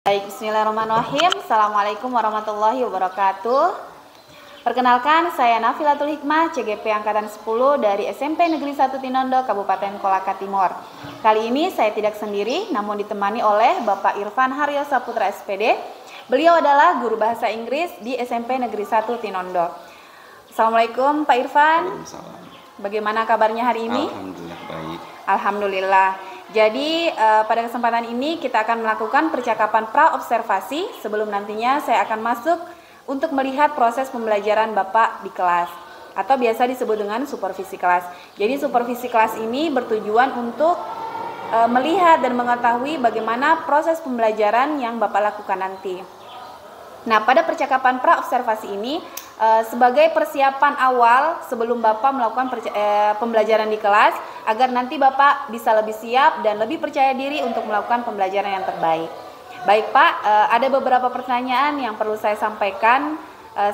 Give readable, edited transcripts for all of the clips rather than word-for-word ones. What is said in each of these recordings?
Baik, bismillahirrahmanirrahim. Assalamualaikum warahmatullahi wabarakatuh. Perkenalkan, saya Nafilatul Hikmah, CGP Angkatan 10 dari SMP Negeri 1 Tinondo, Kabupaten Kolaka Timur. Kali ini saya tidak sendiri, namun ditemani oleh Bapak Irfan Haryo Saputra SPD. Beliau adalah guru bahasa Inggris di SMP Negeri 1 Tinondo. Assalamualaikum Pak Irfan. Waalaikumsalam. Bagaimana kabarnya hari ini? Alhamdulillah baik. Alhamdulillah. Jadi pada kesempatan ini kita akan melakukan percakapan pra-observasi sebelum nantinya saya akan masuk untuk melihat proses pembelajaran Bapak di kelas atau biasa disebut dengan supervisi kelas. Jadi supervisi kelas ini bertujuan untuk melihat dan mengetahui bagaimana proses pembelajaran yang Bapak lakukan nanti. Nah, pada percakapan pra-observasi ini sebagai persiapan awal sebelum Bapak melakukan pembelajaran di kelas agar nanti Bapak bisa lebih siap dan lebih percaya diri untuk melakukan pembelajaran yang terbaik. Baik Pak, ada beberapa pertanyaan yang perlu saya sampaikan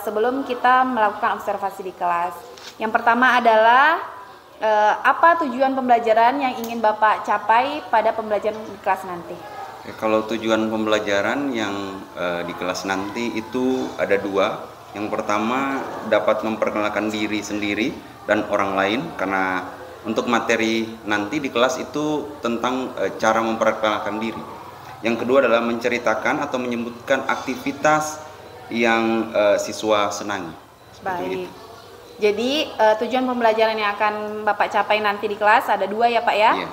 sebelum kita melakukan observasi di kelas. Yang pertama adalah apa tujuan pembelajaran yang ingin Bapak capai pada pembelajaran di kelas nanti? Kalau tujuan pembelajaran yang di kelas nanti itu ada dua. Yang pertama dapat memperkenalkan diri sendiri dan orang lain, karena untuk materi nanti di kelas itu tentang cara memperkenalkan diri. Yang kedua adalah menceritakan atau menyebutkan aktivitas yang siswa senangi. Baik. Jadi tujuan pembelajaran yang akan Bapak capai nanti di kelas ada dua ya Pak ya? Iya.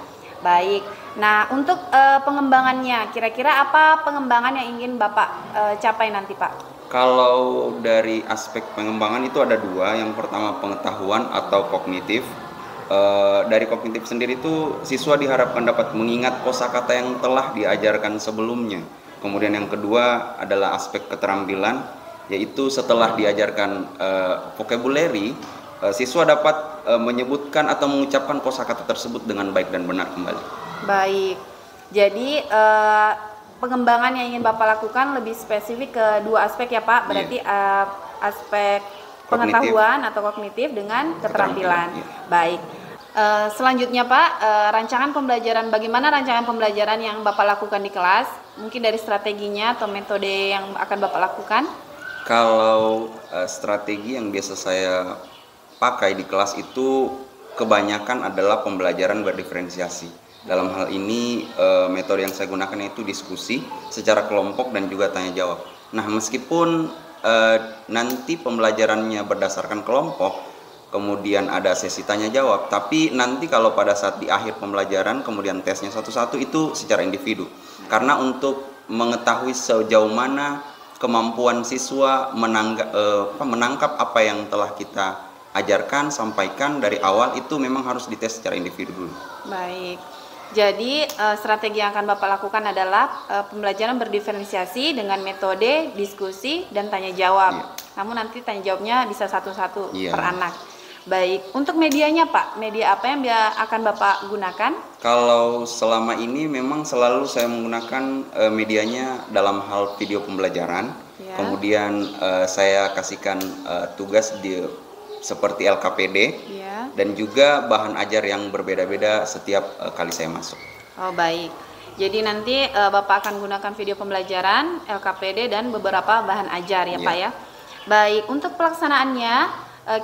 Baik. Nah untuk pengembangannya, kira-kira apa pengembangan yang ingin Bapak capai nanti Pak? Kalau dari aspek pengembangan itu ada dua. Yang pertama pengetahuan atau kognitif. Dari kognitif sendiri itu siswa diharapkan dapat mengingat kosakata yang telah diajarkan sebelumnya. Kemudian yang kedua adalah aspek keterampilan, yaitu setelah diajarkan vocabulary, siswa dapat menyebutkan atau mengucapkan kosakata tersebut dengan baik dan benar kembali. Baik. Jadi pengembangan yang ingin Bapak lakukan lebih spesifik ke dua aspek ya Pak. Berarti aspek pengetahuan atau kognitif dengan keterampilan. Iya. Baik. Selanjutnya Pak, bagaimana rancangan pembelajaran yang Bapak lakukan di kelas? Mungkin dari strateginya atau metode yang akan Bapak lakukan? Kalau strategi yang biasa saya pakai di kelas itu kebanyakan adalah pembelajaran berdiferensiasi. Dalam hal ini metode yang saya gunakan yaitu diskusi secara kelompok dan juga tanya jawab. Nah, meskipun nanti pembelajarannya berdasarkan kelompok, kemudian ada sesi tanya jawab, tapi nanti kalau pada saat di akhir pembelajaran kemudian tesnya satu-satu itu secara individu. Karena untuk mengetahui sejauh mana kemampuan siswa menangkap apa yang telah kita ajarkan, sampaikan dari awal, itu memang harus dites secara individu dulu. Baik. Jadi strategi yang akan Bapak lakukan adalah pembelajaran berdiferensiasi dengan metode diskusi dan tanya jawab. Iya. Namun nanti tanya jawabnya bisa satu-satu Iya. per anak. Baik, untuk medianya Pak, media apa yang akan Bapak gunakan? Kalau selama ini memang selalu saya menggunakan medianya dalam hal video pembelajaran. Ya. Kemudian saya kasihkan tugas seperti LKPD. Ya. Dan juga bahan ajar yang berbeda-beda setiap kali saya masuk. Oh baik, jadi nanti Bapak akan gunakan video pembelajaran, LKPD dan beberapa bahan ajar ya Pak ya. Baik, untuk pelaksanaannya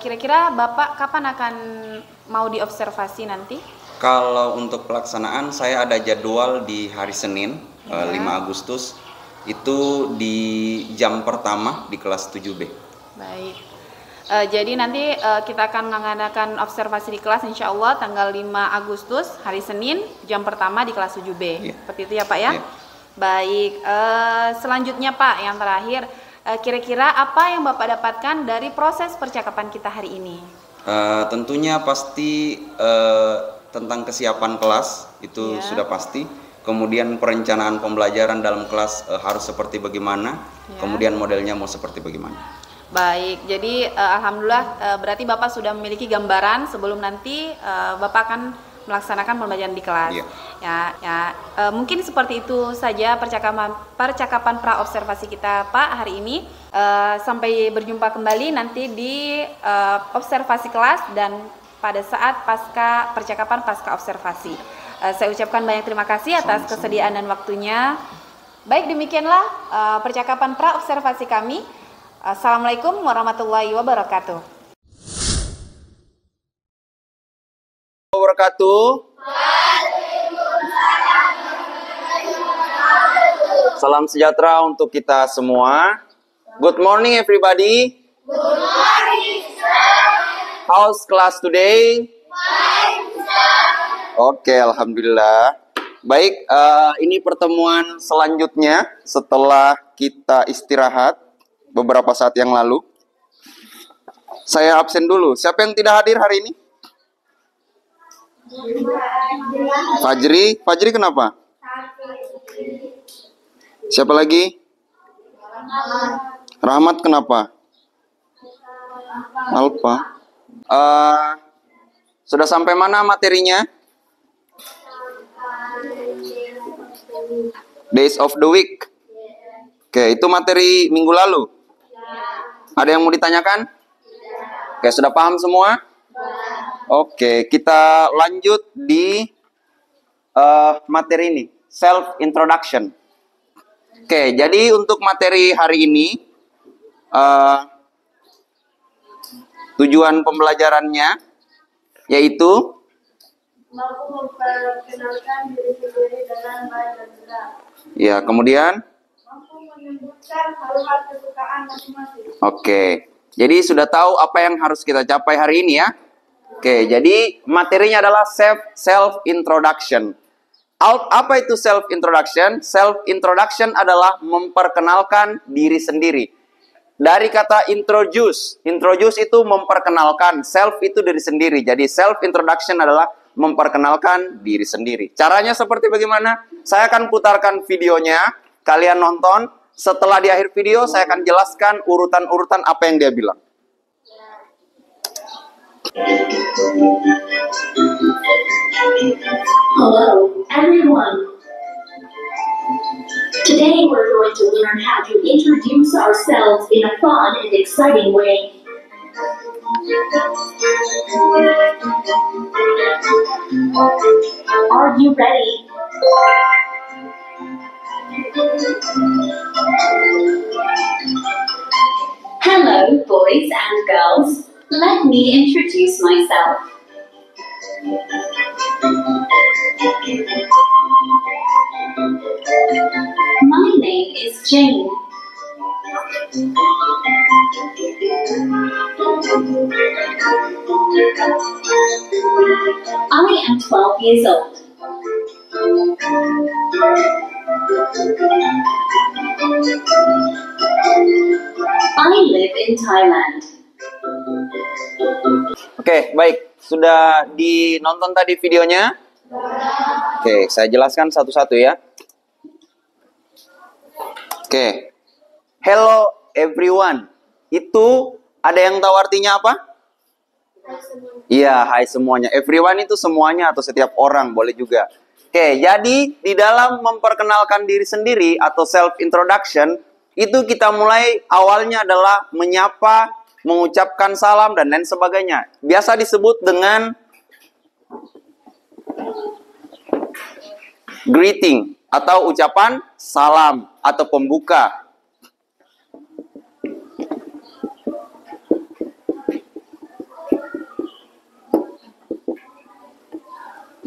kira-kira Bapak kapan akan mau diobservasi nanti? Kalau untuk pelaksanaan saya ada jadwal di hari Senin 5 Agustus itu di jam pertama di kelas 7B. Baik. Jadi nanti kita akan mengadakan observasi di kelas insya Allah tanggal 5 Agustus hari Senin jam pertama di kelas 7B. Seperti itu ya Pak ya? Baik, selanjutnya Pak yang terakhir, kira-kira apa yang Bapak dapatkan dari proses percakapan kita hari ini? Tentunya pasti tentang kesiapan kelas itu sudah pasti. Kemudian perencanaan pembelajaran dalam kelas harus seperti bagaimana, kemudian modelnya mau seperti bagaimana. Baik, jadi alhamdulillah berarti Bapak sudah memiliki gambaran sebelum nanti Bapak akan melaksanakan pembelajaran di kelas. Mungkin seperti itu saja percakapan pra-observasi kita Pak hari ini. Sampai berjumpa kembali nanti di observasi kelas dan pada saat percakapan pasca observasi. Saya ucapkan banyak terima kasih atas kesediaan dan waktunya. Baik, demikianlah percakapan pra-observasi kami. Assalamualaikum warahmatullahi wabarakatuh. Salam sejahtera untuk kita semua. Good morning everybody. Good morning, sir. How's class today? Fine, sir. Oke, alhamdulillah. Baik, ini pertemuan selanjutnya setelah kita istirahat beberapa saat yang lalu. Saya absen dulu. Siapa yang tidak hadir hari ini? Fajri. Fajri kenapa? Siapa lagi? Rahmat kenapa? Alfa. Sudah sampai mana materinya? Days of the week. Oke, itu materi minggu lalu. Ada yang mau ditanyakan? Oke, sudah paham semua? Oke, kita lanjut di materi ini, self introduction. Oke, jadi untuk materi hari ini tujuan pembelajarannya yaitu mampu memperkenalkan diri sendiri dengan baik dan benar. Ya, kemudian Mampu menyebutkan hal-hal kesukaan masing-masing. Oke, jadi sudah tahu apa yang harus kita capai hari ini ya. Oke, jadi materinya adalah self introduction. Apa itu self introduction? Self introduction adalah memperkenalkan diri sendiri. Dari kata introduce itu memperkenalkan, self itu diri sendiri. Jadi self introduction adalah memperkenalkan diri sendiri. Caranya seperti bagaimana? Saya akan putarkan videonya, kalian nonton. Setelah di akhir video, saya akan jelaskan urutan-urutan apa yang dia bilang. Hello, everyone. Today we're going to learn how to introduce ourselves in a fun and exciting way. Are you ready? Hello, boys and girls. Let me introduce myself. My name is Jane. I am 12 years old. I live in Thailand. Oke, baik. Sudah dinonton tadi videonya? Oke, saya jelaskan satu-satu ya. Oke. Hello everyone. Itu ada yang tahu artinya apa? Iya, hai semuanya. Everyone itu semuanya atau setiap orang, boleh juga. Oke, jadi di dalam memperkenalkan diri sendiri atau self introduction, itu kita mulai awalnya adalah menyapa, mengucapkan salam dan lain sebagainya. Biasa disebut dengan greeting atau ucapan salam atau pembuka.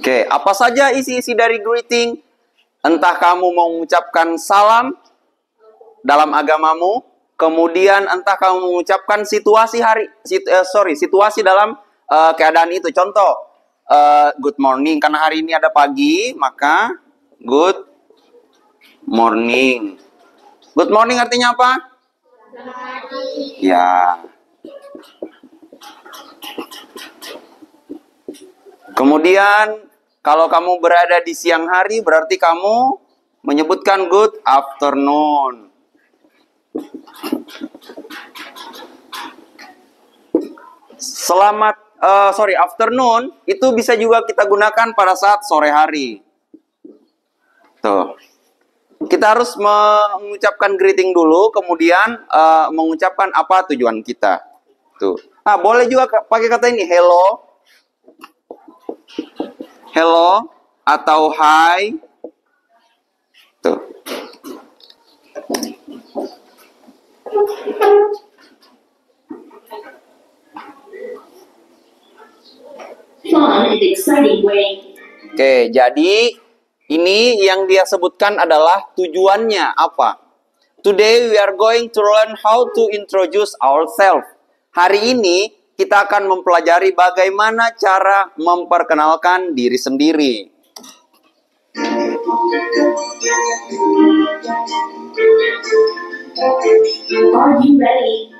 Oke, apa saja isi-isi dari greeting? Entah kamu mau mengucapkan salam dalam agamamu, kemudian entah kamu mengucapkan situasi dalam keadaan itu. Contoh, good morning, karena hari ini ada pagi, maka good morning. Good morning artinya apa? Ya. Kemudian kalau kamu berada di siang hari, berarti kamu menyebutkan good afternoon. Afternoon itu bisa juga kita gunakan pada saat sore hari. Tuh. Kita harus mengucapkan greeting dulu, kemudian mengucapkan apa tujuan kita. Tuh. Nah, boleh juga pakai kata ini, hello. Hello atau hi. Tuh. Fun and exciting way. Oke, jadi ini yang dia sebutkan adalah tujuannya apa? Today we are going to learn how to introduce ourselves. Hari ini kita akan mempelajari bagaimana cara memperkenalkan diri sendiri. Are you ready?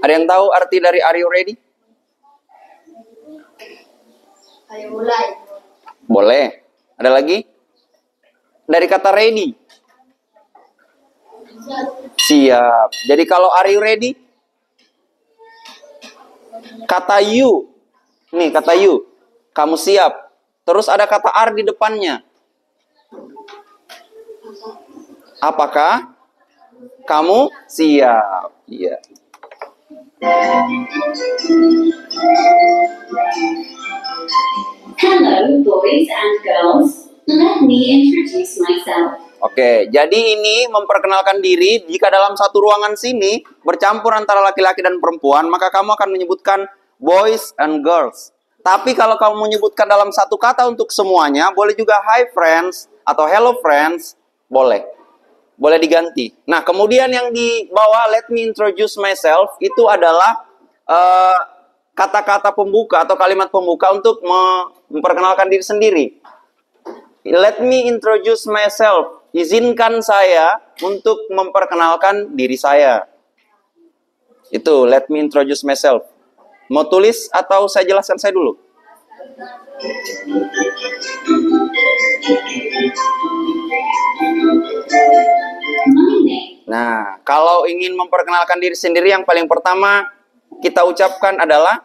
Ada yang tahu arti dari are you ready? Ayo mulai. Boleh. Ada lagi? Dari kata ready. Siap. Jadi kalau are you ready? Kata you. Nih kata you. Kamu siap. Terus ada kata are di depannya. Apakah kamu siap? Iya. Hello, boys and girls. Let me introduce myself. Oke, jadi ini memperkenalkan diri. Jika dalam satu ruangan sini bercampur antara laki-laki dan perempuan, maka kamu akan menyebutkan boys and girls. Tapi kalau kamu menyebutkan dalam satu kata untuk semuanya, boleh juga hi friends atau hello friends, boleh. Boleh diganti. Nah, kemudian yang di bawah let me introduce myself itu adalah kata-kata pembuka atau kalimat pembuka untuk memperkenalkan diri sendiri. Let me introduce myself. Izinkan saya untuk memperkenalkan diri saya. Itu let me introduce myself. Mau tulis atau saya jelaskan saya dulu? Nah, kalau ingin memperkenalkan diri sendiri yang paling pertama kita ucapkan adalah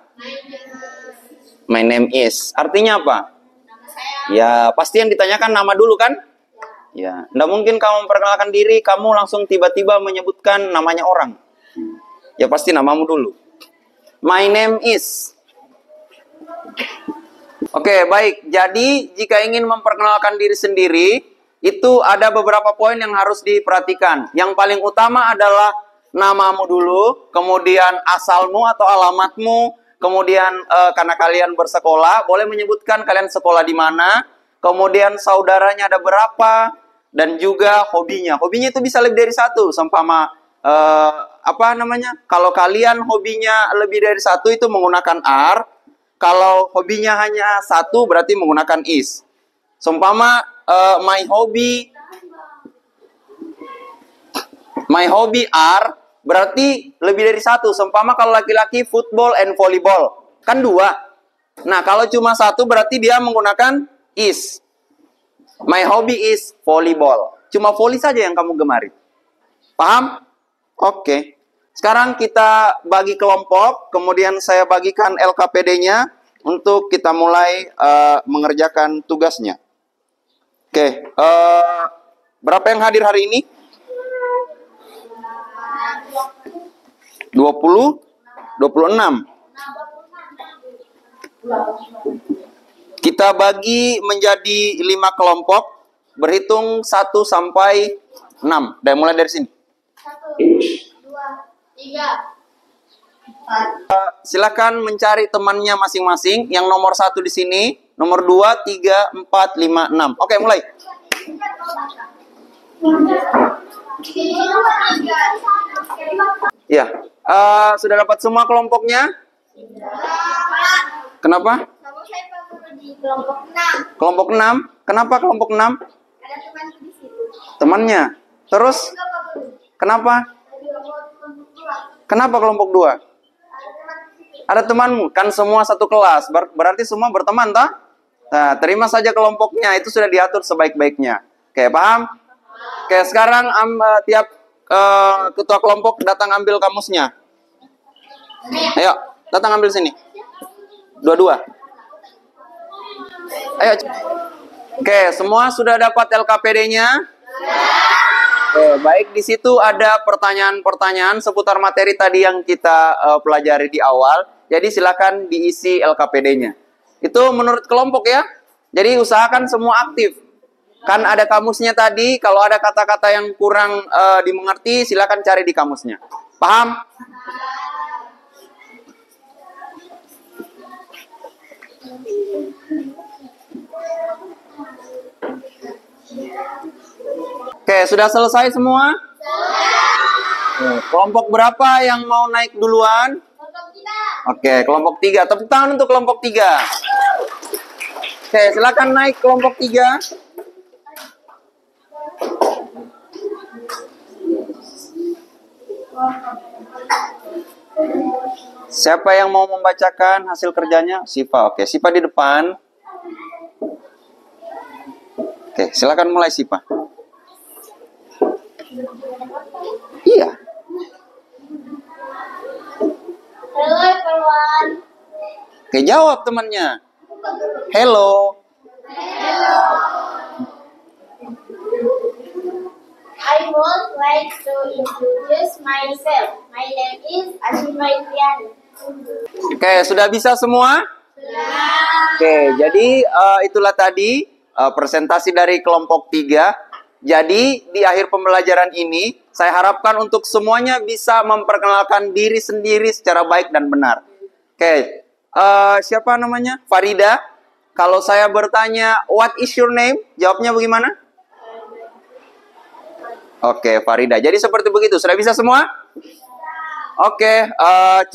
my name is. Artinya apa? Ya, pasti yang ditanyakan nama dulu kan? Ya, nggak mungkin kamu memperkenalkan diri, kamu langsung tiba-tiba menyebutkan namanya orang. Ya, pasti namamu dulu. My name is. Oke, baik. Jadi, jika ingin memperkenalkan diri sendiri, itu ada beberapa poin yang harus diperhatikan. Yang paling utama adalah namamu dulu, kemudian asalmu atau alamatmu, kemudian karena kalian bersekolah, boleh menyebutkan kalian sekolah di mana, kemudian saudaranya ada berapa, dan juga hobinya. Hobinya itu bisa lebih dari satu, seumpama kalau kalian hobinya lebih dari satu itu menggunakan are, kalau hobinya hanya satu berarti menggunakan is. Seumpama my hobby are berarti lebih dari satu. Seumpama kalau laki-laki football and volleyball kan dua. Nah kalau cuma satu berarti dia menggunakan is. My hobby is volleyball. Cuma volley saja yang kamu gemari. Paham? Oke. Sekarang kita bagi kelompok. Kemudian saya bagikan LKPD-nya untuk kita mulai mengerjakan tugasnya. Oke. Berapa yang hadir hari ini? 20? 26. Kita bagi menjadi 5 kelompok, berhitung 1 sampai 6. Dan mulai dari sini. 1, 2, 3. Silakan mencari temannya masing-masing. Yang nomor 1 di sini, nomor 2, 3, 4, 5, 6. Oke, mulai. Ya, sudah dapat semua kelompoknya? Kenapa? Kelompok 6. Kelompok 6? Kenapa kelompok 6? Ada teman di situ. Temannya. Terus? Kenapa? Kenapa kelompok 2? Ada temanmu. Kan semua satu kelas. Berarti semua berteman, tak? Nah, terima saja kelompoknya. Itu sudah diatur sebaik-baiknya. Oke, paham? Oke, sekarang tiap ketua kelompok datang ambil kamusnya. Ayo, datang ambil sini. Dua-dua. Ayo. Oke, semua sudah dapat LKPD-nya? Oke, baik, di situ ada pertanyaan-pertanyaan seputar materi tadi yang kita pelajari di awal. Jadi silakan diisi LKPD-nya. Itu menurut kelompok ya. Jadi usahakan semua aktif. Kan ada kamusnya tadi, kalau ada kata-kata yang kurang dimengerti, silakan cari di kamusnya. Paham? Oke, sudah selesai semua? Kelompok berapa yang mau naik duluan? Oke, kelompok 3. Tepuk tangan untuk kelompok 3. Oke, silakan naik kelompok 3. Siapa yang mau membacakan hasil kerjanya? Siva. Oke, Siva di depan. Oke, silakan mulai Siva. Iya. Halo everyone. Oke, jawab temannya. Hello. I would like to introduce myself. My name is Ashifa Ifiani. Oke, sudah bisa semua? Oke, jadi itulah tadi presentasi dari kelompok 3. Jadi di akhir pembelajaran ini, saya harapkan untuk semuanya bisa memperkenalkan diri sendiri secara baik dan benar. Oke, siapa namanya? Farida. Kalau saya bertanya, what is your name? Jawabnya bagaimana? Oke, Farida. Jadi seperti begitu. Sudah bisa semua? Oke,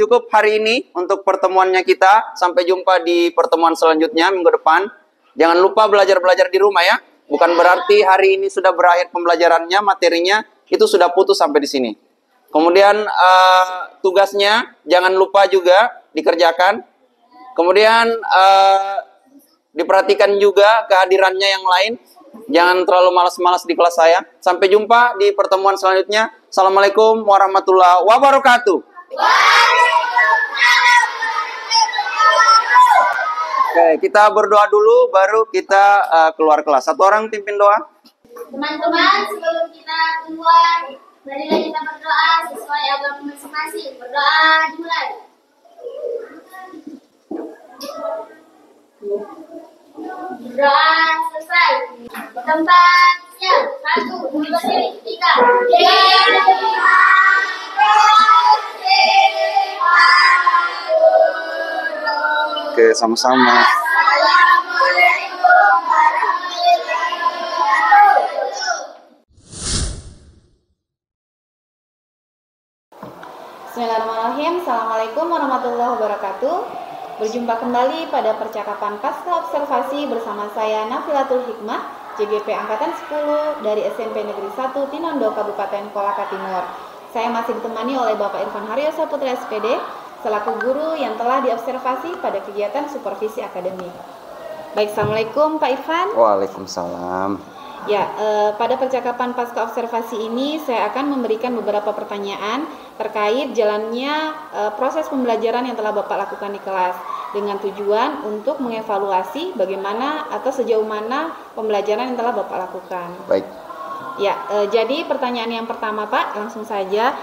cukup hari ini untuk pertemuannya kita. Sampai jumpa di pertemuan selanjutnya minggu depan. Jangan lupa belajar-belajar di rumah ya. Bukan berarti hari ini sudah berakhir pembelajarannya, materinya, itu sudah putus sampai di sini. Kemudian tugasnya jangan lupa juga dikerjakan. Kemudian diperhatikan juga kehadirannya yang lain. Jangan terlalu malas-malas di kelas saya. Sampai jumpa di pertemuan selanjutnya. Assalamualaikum warahmatullahi wabarakatuh. Oke, kita berdoa dulu, baru kita keluar kelas. Satu orang pimpin doa. Teman-teman, sebelum kita keluar, marilah kita berdoa sesuai agama masing-masing. Berdoa dimulai. Berdoa selesai. Tempatnya 1, 2, 3. Oke, sama-sama. Bismillahirrahmanirrahim. Assalamualaikum warahmatullahi wabarakatuh. Berjumpa kembali pada percakapan pasca observasi bersama saya Nafilatul Hikmah, JGP Angkatan 10 dari SMP Negeri 1 Tinondo, Kabupaten Kolaka Timur. Saya masih ditemani oleh Bapak Irfan Haryo Saputra SPD, selaku guru yang telah diobservasi pada kegiatan supervisi akademik. Baik, Assalamualaikum Pak Irfan. Waalaikumsalam. Ya, pada percakapan pasca observasi ini saya akan memberikan beberapa pertanyaan terkait jalannya proses pembelajaran yang telah Bapak lakukan di kelas, dengan tujuan untuk mengevaluasi bagaimana atau sejauh mana pembelajaran yang telah Bapak lakukan. Baik. Ya, jadi pertanyaan yang pertama Pak, langsung saja.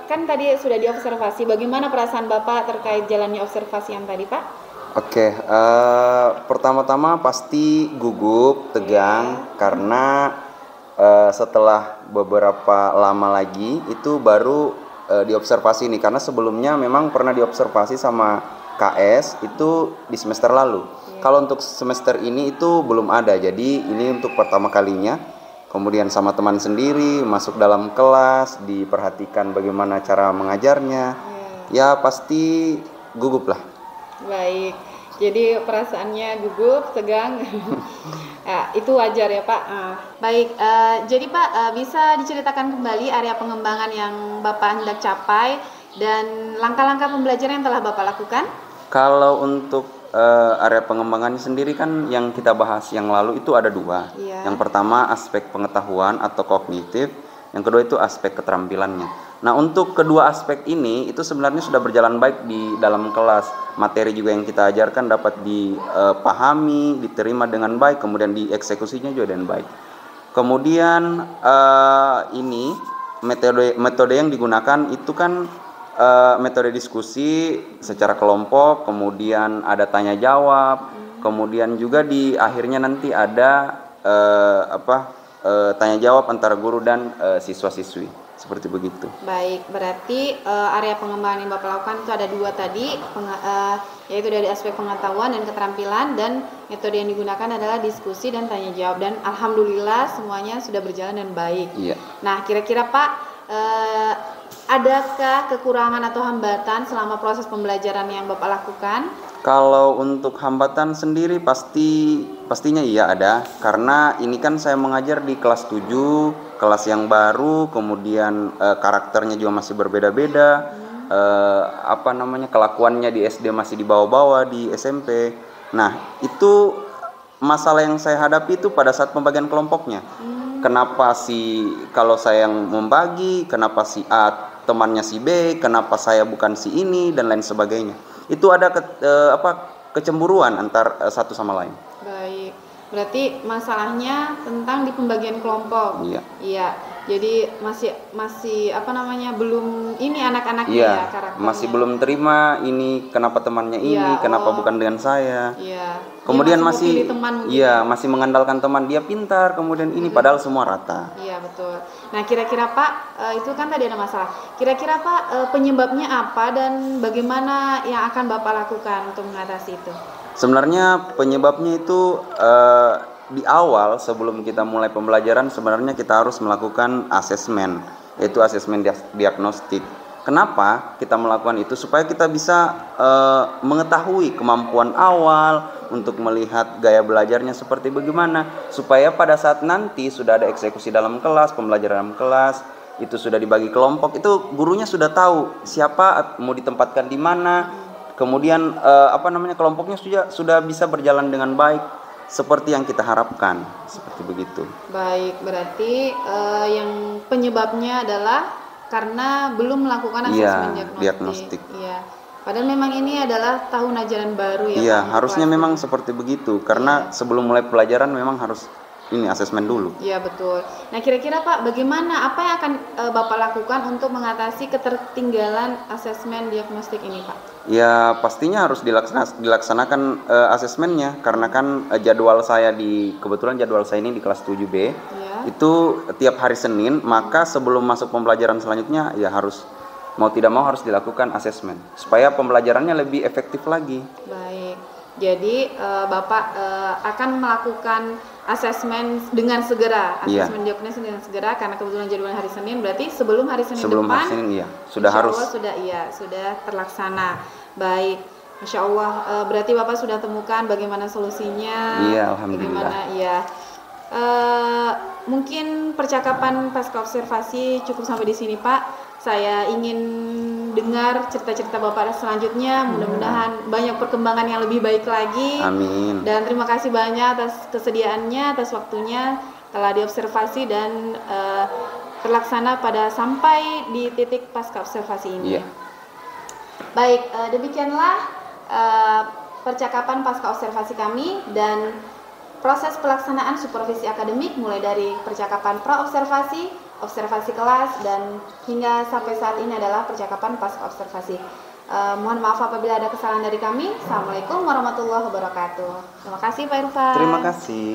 Kan tadi sudah diobservasi, bagaimana perasaan Bapak terkait jalannya observasi yang tadi Pak? Oke, pertama-tama pasti gugup, tegang, karena setelah beberapa lama lagi itu baru diobservasi ini. Karena sebelumnya memang pernah diobservasi sama KS itu di semester lalu. Kalau untuk semester ini itu belum ada, jadi ini untuk pertama kalinya. Kemudian sama teman sendiri, masuk dalam kelas, diperhatikan bagaimana cara mengajarnya. Ya pasti gugup lah. Baik, jadi perasaannya gugup, tegang, ya, itu wajar ya Pak. Baik, jadi Pak bisa diceritakan kembali area pengembangan yang Bapak hendak capai dan langkah-langkah pembelajaran yang telah Bapak lakukan? Kalau untuk area pengembangannya sendiri kan yang kita bahas yang lalu itu ada 2. Iya. Yang pertama aspek pengetahuan atau kognitif, yang kedua itu aspek keterampilannya. Nah, untuk kedua aspek ini itu sebenarnya sudah berjalan baik di dalam kelas. Materi juga yang kita ajarkan dapat dipahami, diterima dengan baik, kemudian dieksekusinya juga dengan baik. Kemudian ini metode yang digunakan itu kan metode diskusi secara kelompok, kemudian ada tanya jawab, kemudian juga di akhirnya nanti ada tanya jawab antara guru dan siswa-siswi, seperti begitu. Baik, berarti area pengembangan yang Bapak lakukan itu ada 2 tadi, yaitu dari aspek pengetahuan dan keterampilan, dan metode yang digunakan adalah diskusi dan tanya jawab, dan alhamdulillah semuanya sudah berjalan dengan baik. Iya. Nah, kira-kira Pak, adakah kekurangan atau hambatan selama proses pembelajaran yang Bapak lakukan? Kalau untuk hambatan sendiri pastinya iya ada, karena ini kan saya mengajar di kelas 7, kelas yang baru, kemudian karakternya juga masih berbeda-beda, kelakuannya di SD masih dibawa-bawa di SMP. Nah, itu masalah yang saya hadapi itu pada saat pembagian kelompoknya. Kenapa kalau saya yang membagi, kenapa si A temannya si B, kenapa saya bukan si ini, dan lain sebagainya. Itu ada kecemburuan antar satu sama lain. Baik, berarti masalahnya tentang di pembagian kelompok. Iya. Iya. Jadi masih belum ini anak-anaknya Iya, ya karakternya. masih belum terima ini kenapa temannya ini, Iya, kenapa bukan dengan saya. Iya. Kemudian Dia masih mau pilih teman mungkin. iya, masih mengandalkan teman dia pintar, kemudian ini padahal semua rata. Iya, betul. Nah, kira-kira Pak, itu kan tadi ada masalah. Kira-kira Pak, penyebabnya apa dan bagaimana yang akan Bapak lakukan untuk mengatasi itu? Sebenarnya penyebabnya itu di awal sebelum kita mulai pembelajaran sebenarnya kita harus melakukan asesmen, yaitu asesmen diagnostik. Kenapa kita melakukan itu? Supaya kita bisa mengetahui kemampuan awal untuk melihat gaya belajarnya seperti bagaimana, supaya pada saat nanti sudah ada eksekusi dalam kelas, pembelajaran dalam kelas, itu sudah dibagi kelompok, itu gurunya sudah tahu siapa mau ditempatkan di mana, kemudian kelompoknya sudah bisa berjalan dengan baik seperti yang kita harapkan, seperti begitu. Baik, berarti yang penyebabnya adalah karena belum melakukan asesmen diagnostik. Iya. Padahal memang ini adalah tahun ajaran baru ya. Iya, Pak, harusnya kelas memang ini. seperti begitu, karena sebelum mulai pelajaran memang harus ini asesmen dulu. Iya, betul. Nah, kira-kira Pak, bagaimana apa yang akan Bapak lakukan untuk mengatasi ketertinggalan asesmen diagnostik ini, Pak? Ya, pastinya harus dilaksanakan asesmennya, karena kan kebetulan jadwal saya ini di kelas 7B. Ya. Itu tiap hari Senin, maka sebelum masuk pembelajaran selanjutnya ya harus mau tidak mau harus dilakukan asesmen supaya pembelajarannya lebih efektif lagi. Baik. Jadi Bapak akan melakukan asesmen dengan segera, asesmen diagnosis dengan segera, karena kebetulan jadwalnya hari Senin, berarti sebelum hari Senin depan. Hari Senin, iya, sudah Insya harus. Allah sudah terlaksana. Baik, Masya Allah. Berarti Bapak sudah temukan bagaimana solusinya. Iya, alhamdulillah. Mungkin percakapan pasca observasi cukup sampai di sini, Pak. Saya ingin dengar cerita-cerita Bapak selanjutnya. Mudah-mudahan banyak perkembangan yang lebih baik lagi. Amin. Dan terima kasih banyak atas kesediaannya, atas waktunya telah diobservasi dan terlaksana sampai di titik pasca observasi ini. Iya. Baik, demikianlah percakapan pasca observasi kami, dan proses pelaksanaan supervisi akademik mulai dari percakapan pra-observasi, observasi kelas, dan hingga sampai saat ini adalah percakapan pasca observasi. Mohon maaf apabila ada kesalahan dari kami. Assalamualaikum warahmatullahi wabarakatuh. Terima kasih Pak Irfan. Terima kasih.